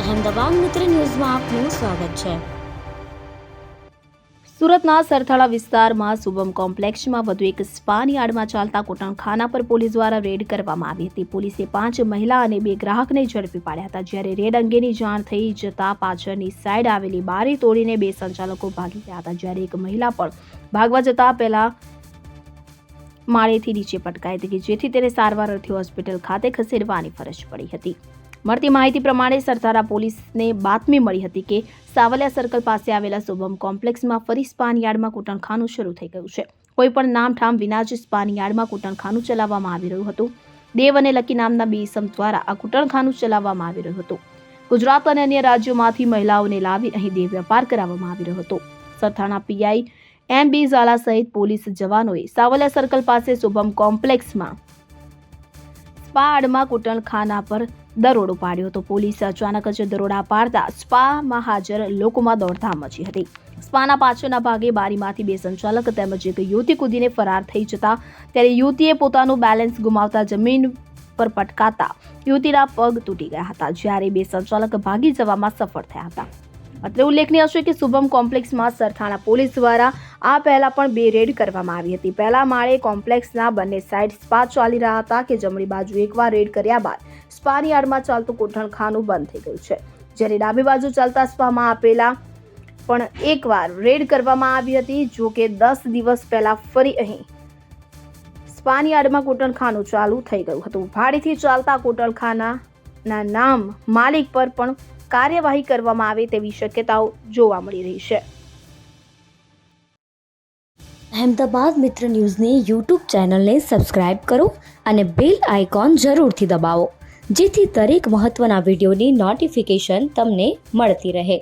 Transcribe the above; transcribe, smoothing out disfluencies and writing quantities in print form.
અહેમદાબાદ મિત્ર ન્યૂઝમાં આપનું સ્વાગત છે। સુરતના સરથાણા વિસ્તારમાં શુભમ કોમ્પ્લેક્સમાં વધુ એક સ્પાની આડમાં ચાલતા કૂટણખાના પર પોલીસ દ્વારા રેડ કરવામાં આવી હતી। પોલીસે 5 મહિલા અને 2 ગ્રાહકને ઝડપી પાડ્યા હતા। જ્યારે રેડ અંગેની જાણ થઈ જતા પાછળની સાઈડ આવેલી બારી તોડીને 2 સંચાલકો ભાગી ગયા હતા। જ્યારે એક મહિલા પણ ભાગવા જતા પહેલા માળેથી નીચે પટકાઈ હતી, જેથી તેને સારવાર અર્થે હોસ્પિટલ ખાતે ખસેડવાની ફરજ પડી હતી। મળતી માહિતી પ્રમાણે સરથાણા પોલીસને બાતમી મળી હતી કે સાવલિયા સર્કલ પાસે આવેલા શુભમ કોમ્પ્લેક્સમાં ફરી સ્પાની યાર્ડમાં કૂટણખાનું શરૂ થઈ ગયું છે। કોઈ પણ નામઠામ વિના જ સ્પાની યાર્ડમાં કૂટણખાનું ચલાવવામાં આવી રહ્યું હતું। દેવ અને લકી નામના 2 ઇસમ દ્વારા આ કૂટણખાનું ચલાવવામાં આવી રહ્યું હતું। ગુજરાત અને અન્ય રાજ્યોમાંથી મહિલાઓને લાવી અહીં દેહ વેપાર કરાવવામાં આવી રહ્યો હતો। સરથાણા પીઆઈ એમ.બી. ઝાલા સહિત પોલીસ જવાનોએ સાવલિયા સર્કલ પાસે શુભમ કોમ્પ્લેક્સમાં સ્પા આડમાં કૂટણખાના પર દરોડો પાડ્યો હતો। પોલીસે અચાનક જ દરોડા પાડતા સ્પામાં હાજર લોકોમાં દોડધામ મચી હતી। સ્પાના પાછળના ભાગે બારીમાંથી 2 સંચાલક તેમજ એક યુવતી કૂદીને ફરાર થઈ જતા ત્યારે યુવતીએ પોતાનું બેલેન્સ ગુમાવતા જમીન પર પટકાતા યુવતીના પગ તૂટી ગયા હતા, જ્યારે 2 સંચાલક ભાગી જવામાં સફળ થયા હતા। અત્રે ઉલ્લેખનીય છે કે શુભમ કોમ્પ્લેક્સમાં સરથાણા પોલીસ દ્વારા આ પહેલા પણ 2 રેડ કરવામાં આવી હતી। પહેલા માળે કોમ્પ્લેક્સના બંને સાઇડ સ્પા ચાલી રહ્યા હતા કે જમણી બાજુ એકવાર રેડ કર્યા બાદ સ્પાની યાર્ડમાં ચાલતું કૂટણખાનું બંધ થઈ ગયું છે, જ્યારે ડાબી બાજુ ચાલતા સ્પામાં આપેલા પણ એકવાર રેડ કરવામાં આવી હતી। જો કે 10 દિવસ પહેલા ફરી અહીં સ્પાની યાર્ડમાં કૂટણખાનું ચાલુ થઈ ગયું હતું। ભાડેથી ચાલતા કૂટણખાનાના નામ માલિક પર પણ કાર્યવાહી કરવામાં આવે તેવી શક્યતાઓ જોવા મળી રહી છે। અહેમદાબાદ મિત્ર ન્યૂઝની યુટ્યુબ ચેનલને સબસ્ક્રાઇબ કરો અને બેલ આઇકોન જરૂરથી દબાવો, જેથી દરેક મહત્વના વિડીયોની નોટિફિકેશન તમને મળતી રહે।